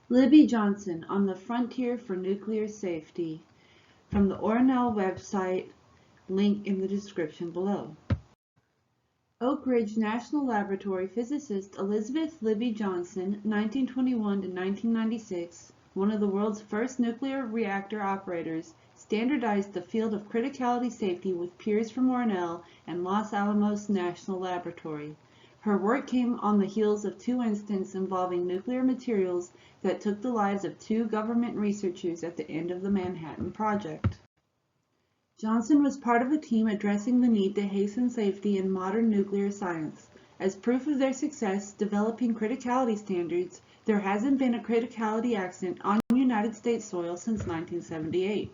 Libby Johnson on the Frontier for Nuclear Safety from the Ornell website, link in the description below. Oak Ridge National Laboratory physicist Elizabeth Libby Johnson, 1921 to 1996, one of the world's first nuclear reactor operators, standardized the field of criticality safety with peers from Ornell and Los Alamos National Laboratory. Her work came on the heels of two incidents involving nuclear materials that took the lives of two government researchers at the end of the Manhattan Project. Johnson was part of a team addressing the need to hasten safety in modern nuclear science. As proof of their success developing criticality standards, there hasn't been a criticality accident on United States soil since 1978.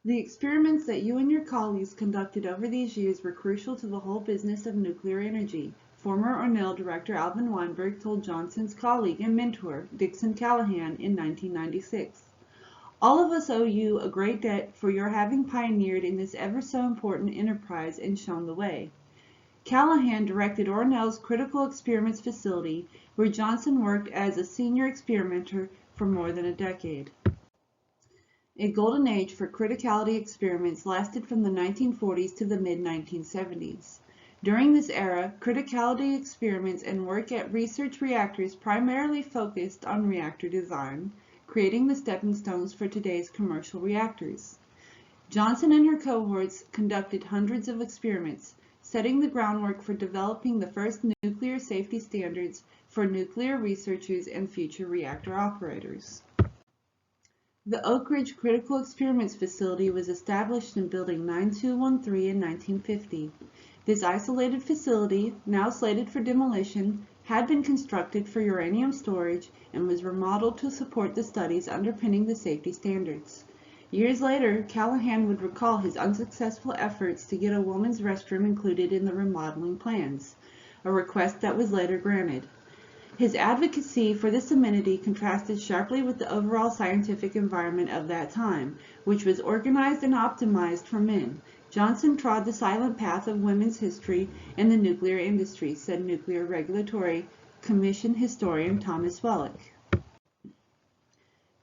The experiments that you and your colleagues conducted over these years were crucial to the whole business of nuclear energy. Former Ornell director Alvin Weinberg told Johnson's colleague and mentor, Dixon Callahan, in 1996. All of us owe you a great debt for your having pioneered in this ever so important enterprise and shown the way. Callahan directed Ornell's Critical Experiments Facility, where Johnson worked as a senior experimenter for more than a decade. A golden age for criticality experiments lasted from the 1940s to the mid-1970s. During this era, criticality experiments and work at research reactors primarily focused on reactor design, creating the stepping stones for today's commercial reactors. Johnson and her cohorts conducted hundreds of experiments, setting the groundwork for developing the first nuclear safety standards for nuclear researchers and future reactor operators. The Oak Ridge Critical Experiments Facility was established in Building 9213 in 1950. This isolated facility, now slated for demolition, had been constructed for uranium storage and was remodeled to support the studies underpinning the safety standards. Years later, Callahan would recall his unsuccessful efforts to get a woman's restroom included in the remodeling plans, a request that was later granted. His advocacy for this amenity contrasted sharply with the overall scientific environment of that time, which was organized and optimized for men. Johnson trod the silent path of women's history in the nuclear industry, said Nuclear Regulatory Commission historian Thomas Wellick.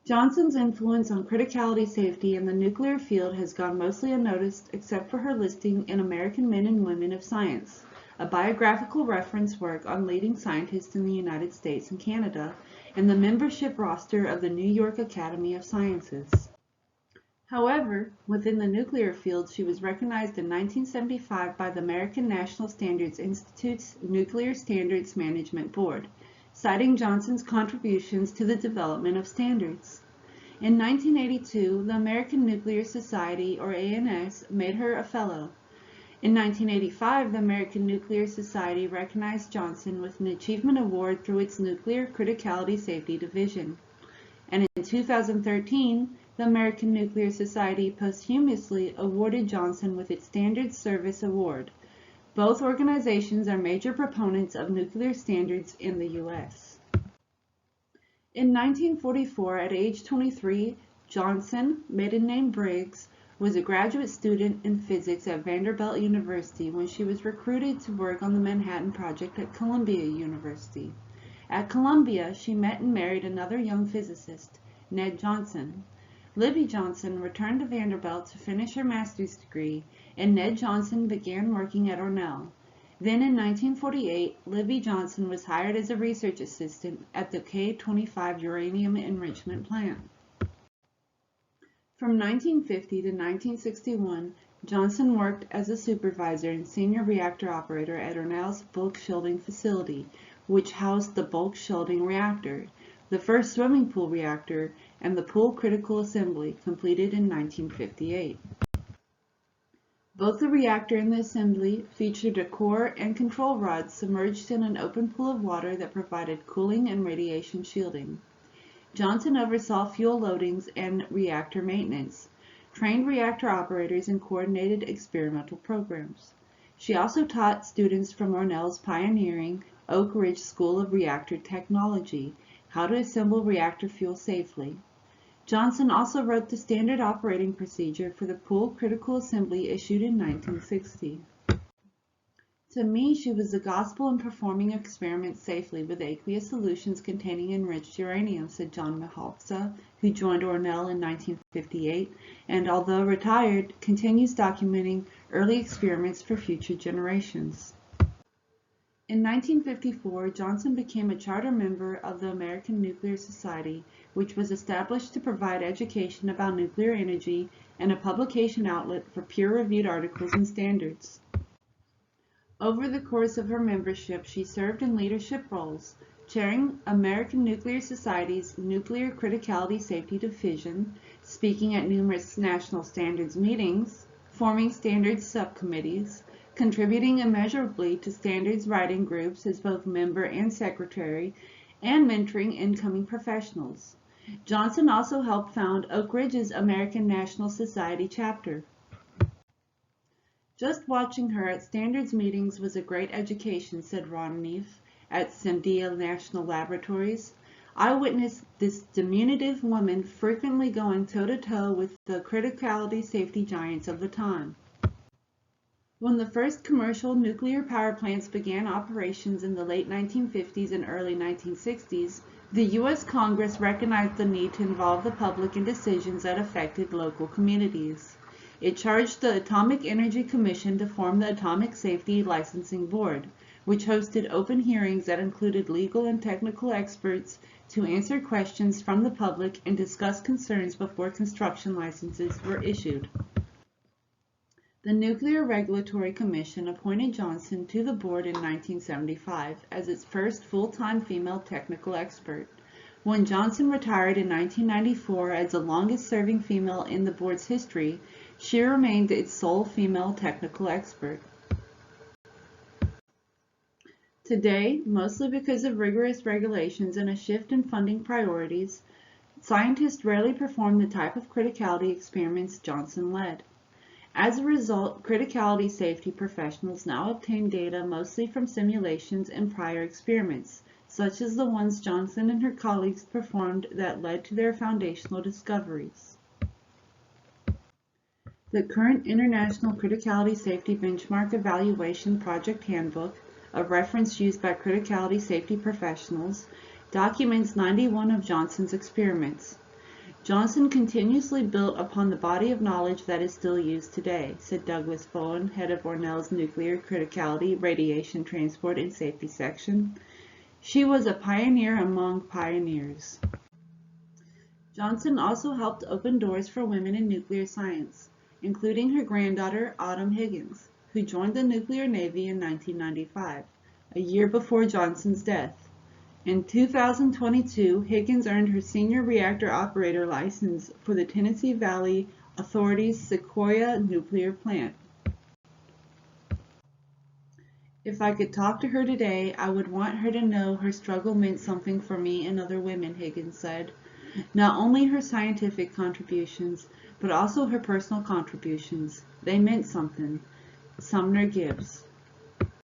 Johnson's influence on criticality safety in the nuclear field has gone mostly unnoticed except for her listing in American Men and Women of Science, a biographical reference work on leading scientists in the United States and Canada, and the membership roster of the New York Academy of Sciences. However, within the nuclear field, she was recognized in 1975 by the American National Standards Institute's Nuclear Standards Management Board, citing Johnson's contributions to the development of standards. In 1982, the American Nuclear Society, or ANS, made her a fellow. In 1985, the American Nuclear Society recognized Johnson with an Achievement Award through its Nuclear Criticality Safety Division. And in 2013, the American Nuclear Society posthumously awarded Johnson with its Standards Service Award. Both organizations are major proponents of nuclear standards in the U.S. In 1944, at age 23, Johnson, maiden name Briggs, was a graduate student in physics at Vanderbilt University when she was recruited to work on the Manhattan Project at Columbia University. At Columbia, she met and married another young physicist, Ned Johnson. Libby Johnson returned to Vanderbilt to finish her master's degree, and Ned Johnson began working at Ornell. Then in 1948, Libby Johnson was hired as a research assistant at the K-25 uranium enrichment plant. From 1950 to 1961, Johnson worked as a supervisor and senior reactor operator at Ornell's bulk shielding facility, which housed the bulk shielding reactor, the first swimming pool reactor, and the pool critical assembly, completed in 1958. Both the reactor and the assembly featured a core and control rods submerged in an open pool of water that provided cooling and radiation shielding. Johnson oversaw fuel loadings and reactor maintenance, trained reactor operators, and coordinated experimental programs. She also taught students from Ornell's pioneering Oak Ridge School of Reactor Technology how to assemble reactor fuel safely. Johnson also wrote the standard operating procedure for the pool critical assembly issued in 1960. To me, she was the gospel in performing experiments safely with aqueous solutions containing enriched uranium, said John Mahalsa, who joined Ornell in 1958, and although retired, continues documenting early experiments for future generations. In 1954, Johnson became a charter member of the American Nuclear Society, which was established to provide education about nuclear energy and a publication outlet for peer-reviewed articles and standards. Over the course of her membership, she served in leadership roles, chairing American Nuclear Society's Nuclear Criticality Safety Division, speaking at numerous national standards meetings, forming standards subcommittees, contributing immeasurably to standards writing groups as both member and secretary, and mentoring incoming professionals. Johnson also helped found Oak Ridge's American National Society chapter. Just watching her at standards meetings was a great education, said Ron Neef at Sandia National Laboratories. I witnessed this diminutive woman frequently going toe-to-toe with the criticality safety giants of the time. When the first commercial nuclear power plants began operations in the late 1950s and early 1960s, the U.S. Congress recognized the need to involve the public in decisions that affected local communities. It charged the Atomic Energy Commission to form the Atomic Safety Licensing Board, which hosted open hearings that included legal and technical experts to answer questions from the public and discuss concerns before construction licenses were issued. The Nuclear Regulatory Commission appointed Johnson to the board in 1975 as its first full-time female technical expert. When Johnson retired in 1994 as the longest-serving female in the board's history, she remained its sole female technical expert. Today, mostly because of rigorous regulations and a shift in funding priorities, scientists rarely perform the type of criticality experiments Johnson led. As a result, criticality safety professionals now obtain data mostly from simulations and prior experiments, such as the ones Johnson and her colleagues performed that led to their foundational discoveries. The current International Criticality Safety Benchmark Evaluation Project Handbook, a reference used by criticality safety professionals, documents 91 of Johnson's experiments. Johnson continuously built upon the body of knowledge that is still used today, said Douglas Bowen, head of Ornell's Nuclear Criticality, Radiation Transport, and Safety section. She was a pioneer among pioneers. Johnson also helped open doors for women in nuclear science, including her granddaughter, Autumn Higgins, who joined the Nuclear Navy in 1995, a year before Johnson's death. In 2022, Higgins earned her senior reactor operator license for the Tennessee Valley Authority's Sequoia nuclear plant. If I could talk to her today, I would want her to know her struggle meant something for me and other women, Higgins said. Not only her scientific contributions, but also her personal contributions. They meant something. Sumner Gibbs.